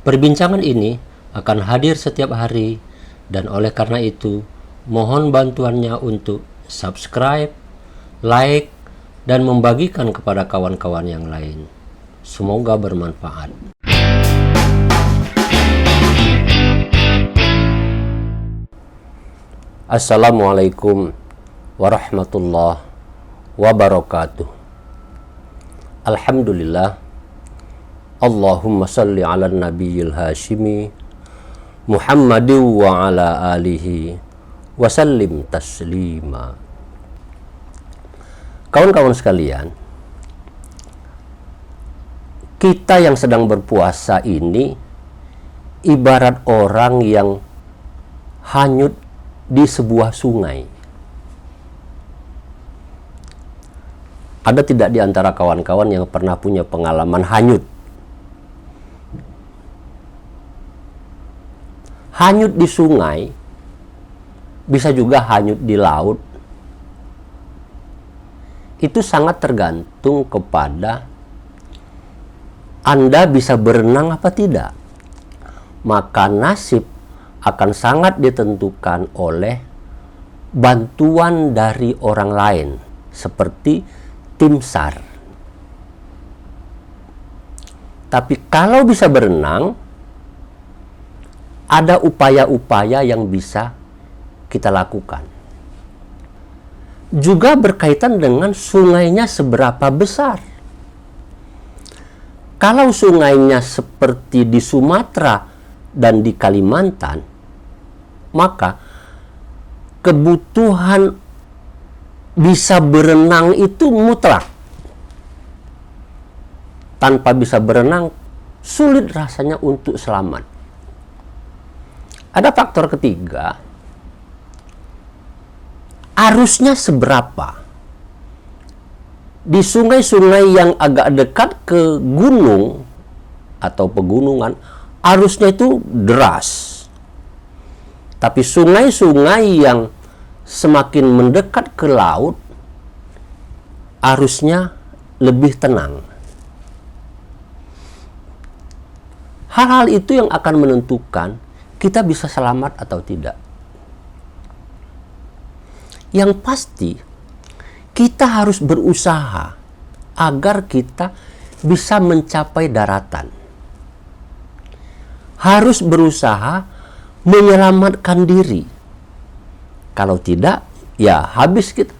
Perbincangan ini akan hadir setiap hari dan oleh karena itu mohon bantuannya untuk subscribe, like, dan membagikan kepada kawan-kawan yang lain. Semoga bermanfaat. Assalamualaikum warahmatullahi wabarakatuh. Alhamdulillah. Allahumma salli ala nabiyil hashimi Muhammadin wa ala alihi wa sallim taslima. Kawan-kawan sekalian, kita yang sedang berpuasa ini ibarat orang yang hanyut di sebuah sungai. Ada tidak di antara kawan-kawan yang pernah punya pengalaman hanyut? Hanyut di sungai, bisa juga hanyut di laut. Itu sangat tergantung kepada Anda bisa berenang apa tidak. Maka nasib akan sangat ditentukan oleh bantuan dari orang lain, seperti tim SAR. Tapi kalau bisa berenang, ada upaya-upaya yang bisa kita lakukan. Juga berkaitan dengan sungainya seberapa besar. Kalau sungainya seperti di Sumatera dan di Kalimantan, maka kebutuhan bisa berenang itu mutlak. Tanpa bisa berenang, sulit rasanya untuk selamat. Ada faktor ketiga, arusnya seberapa. Di sungai-sungai yang agak dekat ke gunung atau pegunungan, arusnya itu deras. Tapi sungai-sungai yang semakin mendekat ke laut, arusnya lebih tenang. Hal-hal itu yang akan menentukan kita bisa selamat atau tidak. Yang pasti, kita harus berusaha agar kita bisa mencapai daratan. Harus berusaha menyelamatkan diri. Kalau tidak, ya habis kita.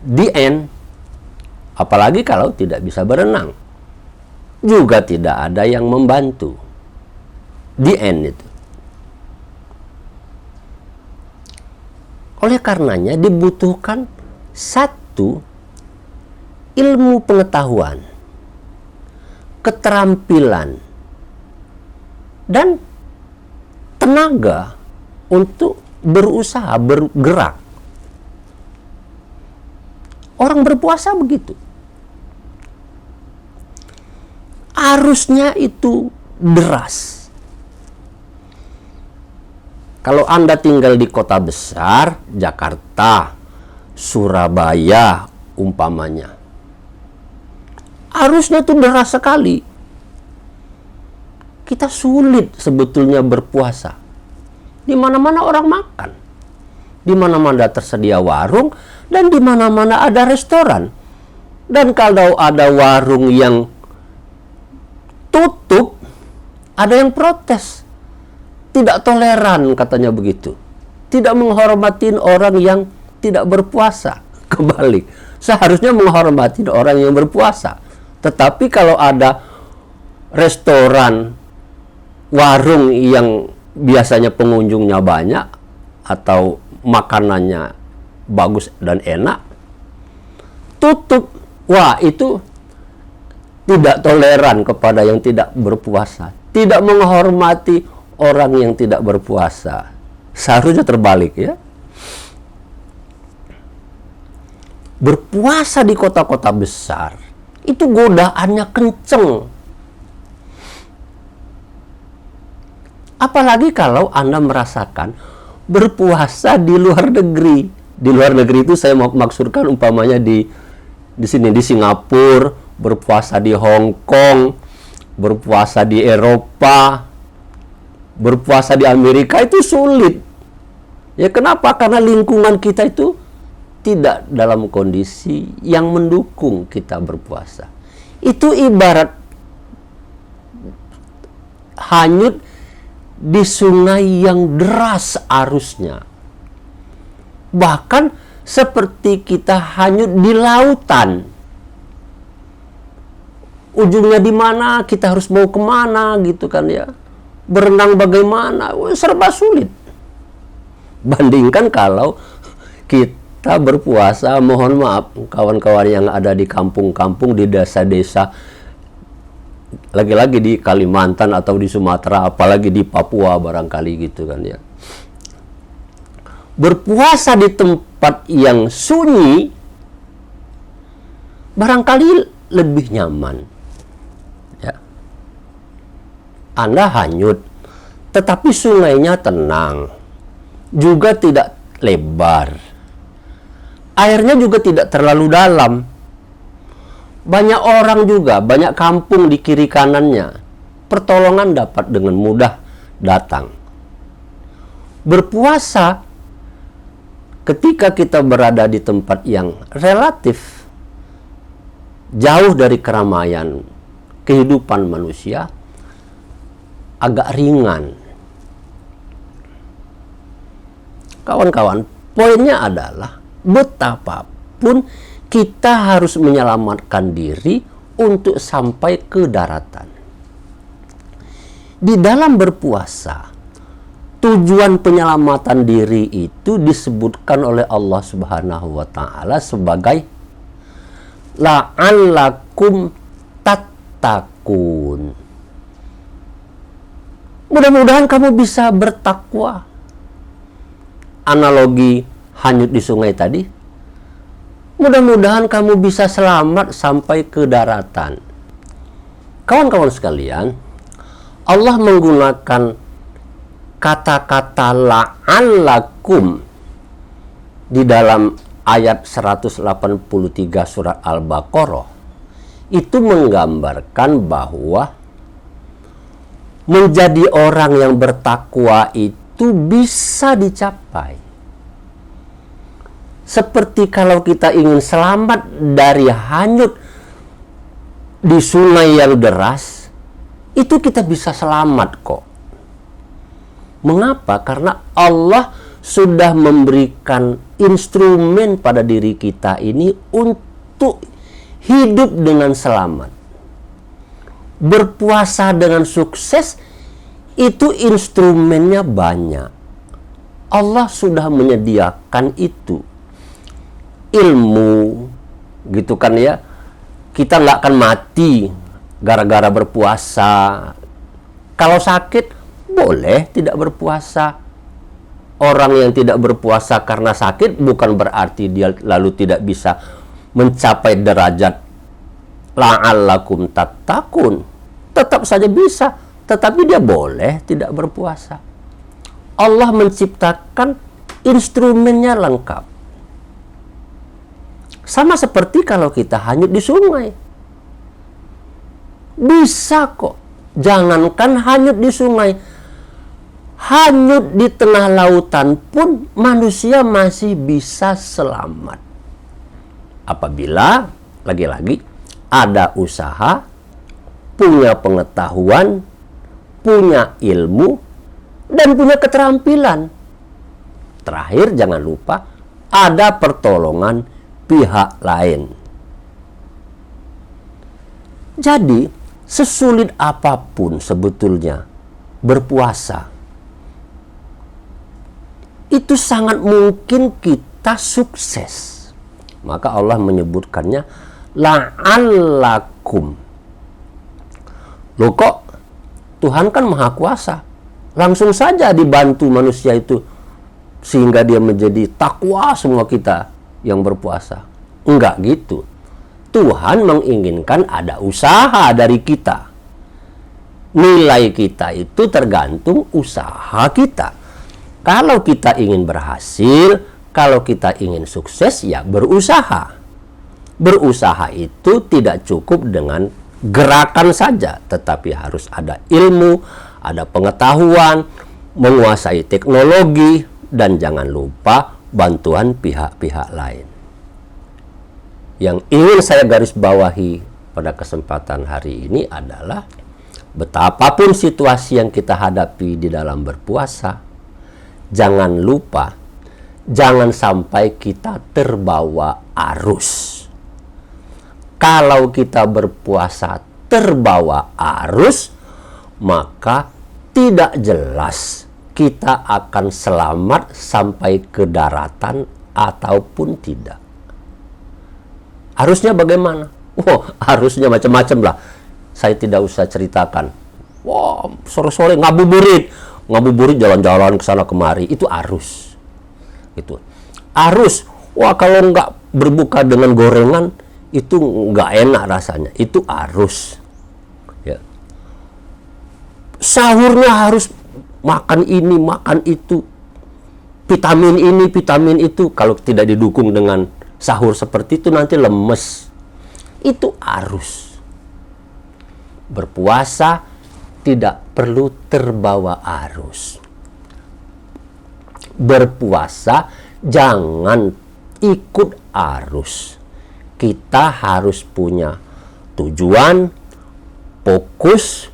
The end. Apalagi kalau tidak bisa berenang. Juga tidak ada yang membantu. The end itu. Oleh karenanya dibutuhkan satu, ilmu pengetahuan, keterampilan, dan tenaga untuk berusaha bergerak. Orang berpuasa begitu. Arusnya itu deras. Kalau Anda tinggal di kota besar, Jakarta, Surabaya umpamanya, arusnya itu deras sekali. Kita sulit sebetulnya berpuasa. Di mana-mana orang makan. Di mana-mana tersedia warung dan di mana-mana ada restoran. Dan kalau ada warung yang tutup, ada yang protes. Tidak toleran, katanya begitu. Tidak menghormati orang yang tidak berpuasa. Kebalik, seharusnya menghormati orang yang berpuasa. Tetapi kalau ada restoran, warung yang biasanya pengunjungnya banyak atau makanannya bagus dan enak, tutup. Wah, itu tidak toleran kepada yang tidak berpuasa. Tidak menghormati orang yang tidak berpuasa. Seharusnya terbalik, ya. Berpuasa di kota-kota besar itu godaannya kenceng. Apalagi kalau Anda merasakan berpuasa di luar negeri. Di luar negeri itu saya mau maksudkan umpamanya di sini di Singapura, berpuasa di Hong Kong, berpuasa di Eropa, berpuasa di Amerika itu sulit. Ya kenapa? Karena lingkungan kita itu tidak dalam kondisi yang mendukung kita berpuasa. Itu ibarat hanyut di sungai yang deras arusnya. Bahkan seperti kita hanyut di lautan. Ujungnya di mana, kita harus mau kemana gitu kan ya. Berenang bagaimana, serba sulit. Bandingkan kalau kita berpuasa, mohon maaf kawan-kawan yang ada di kampung-kampung, di desa-desa, lagi-lagi di Kalimantan atau di Sumatera, apalagi di Papua barangkali gitu kan ya. Berpuasa di tempat yang sunyi barangkali lebih nyaman. Ya. Anda hanyut, tetapi sungainya tenang, juga tidak lebar. Airnya juga tidak terlalu dalam. Banyak orang juga, banyak kampung di kiri kanannya. Pertolongan dapat dengan mudah datang. Berpuasa ketika kita berada di tempat yang relatif jauh dari keramaian kehidupan manusia, agak ringan. Kawan-kawan, poinnya adalah betapapun kita harus menyelamatkan diri untuk sampai ke daratan. Di dalam berpuasa, tujuan penyelamatan diri itu disebutkan oleh Allah Subhanahu wa taala sebagai la'allakum tattaqun. Mudah-mudahan kamu bisa bertakwa. Analogi hanyut di sungai tadi, mudah-mudahan kamu bisa selamat sampai ke daratan. Kawan-kawan sekalian, Allah menggunakan kata-kata la'allakum di dalam ayat 183 surat Al-Baqarah itu menggambarkan bahwa menjadi orang yang bertakwa itu bisa dicapai. Seperti kalau kita ingin selamat dari hanyut di sungai yang deras, itu kita bisa selamat kok. Mengapa? Karena Allah sudah memberikan instrumen pada diri kita ini untuk hidup dengan selamat. Berpuasa dengan sukses itu instrumennya banyak. Allah sudah menyediakan itu. Ilmu, gitu kan ya. Kita nggak akan mati gara-gara berpuasa. Kalau sakit, boleh tidak berpuasa. Orang yang tidak berpuasa karena sakit bukan berarti dia lalu tidak bisa mencapai derajat la'allakum tattaqun. Tetap saja bisa, tetapi dia boleh tidak berpuasa. Allah menciptakan instrumennya lengkap. Sama seperti kalau kita hanyut di sungai. Bisa kok. Jangankan hanyut di sungai, hanyut di tengah lautan pun manusia masih bisa selamat. Apabila, lagi-lagi, ada usaha, punya pengetahuan, punya ilmu, dan punya keterampilan. Terakhir, jangan lupa, ada pertolongan pihak lain. Jadi, sesulit apapun sebetulnya berpuasa, itu sangat mungkin kita sukses. Maka Allah menyebutkannya la'allakum. Loh kok Tuhan kan maha kuasa, langsung saja dibantu manusia itu sehingga dia menjadi takwa semua kita yang berpuasa. Enggak gitu. Tuhan menginginkan ada usaha dari kita. Nilai kita itu tergantung usaha kita. Kalau kita ingin berhasil, kalau kita ingin sukses, ya berusaha. Berusaha itu tidak cukup dengan gerakan saja, tetapi harus ada ilmu, ada pengetahuan, menguasai teknologi, dan jangan lupa bantuan pihak-pihak lain. Yang ingin saya garis bawahi pada kesempatan hari ini adalah betapapun situasi yang kita hadapi di dalam berpuasa, jangan lupa, jangan sampai kita terbawa arus. Kalau kita berpuasa terbawa arus, maka tidak jelas kita akan selamat sampai ke daratan ataupun tidak. Arusnya bagaimana? Arusnya macam-macam lah. Saya tidak usah ceritakan. Sore-sore ngabuburit jalan-jalan ke sana kemari, itu arus. Itu arus. Kalau nggak berbuka dengan gorengan, itu nggak enak rasanya. Itu arus. Ya. Sahurnya harus makan ini, makan itu, vitamin ini, vitamin itu. Kalau tidak didukung dengan sahur seperti itu, nanti lemes. Itu arus. Berpuasa tidak perlu terbawa arus. Berpuasa jangan ikut arus. Kita harus punya tujuan, fokus,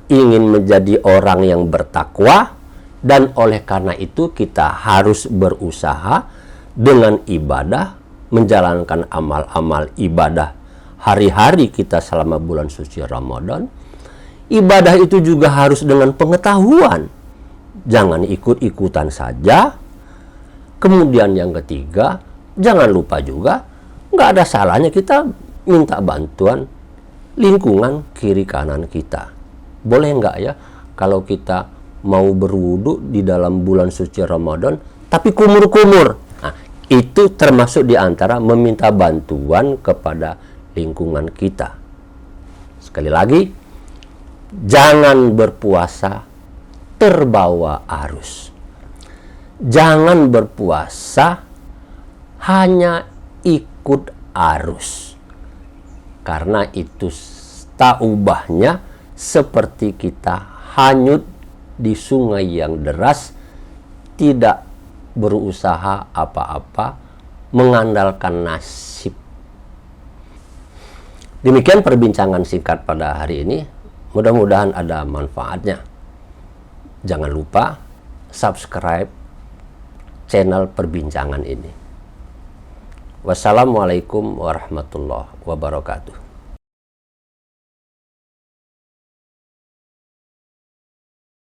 ingin menjadi orang yang bertakwa, dan oleh karena itu kita harus berusaha dengan ibadah, menjalankan amal-amal ibadah hari-hari kita selama bulan suci Ramadan. Ibadah itu juga harus dengan pengetahuan, jangan ikut-ikutan saja. Kemudian yang ketiga, jangan lupa juga, nggak ada salahnya kita minta bantuan lingkungan kiri kanan kita. Boleh nggak ya kalau kita mau berwudu di dalam bulan suci Ramadan tapi kumur-kumur? Nah, itu termasuk di antara meminta bantuan kepada lingkungan kita. Sekali lagi, jangan berpuasa terbawa arus. Jangan berpuasa hanya ikut arus. Karena itu tak ubahnya seperti kita hanyut di sungai yang deras, tidak berusaha apa-apa, mengandalkan nasib. Demikian perbincangan singkat pada hari ini. Mudah-mudahan ada manfaatnya. Jangan lupa subscribe channel perbincangan ini. Wassalamualaikum warahmatullahi wabarakatuh.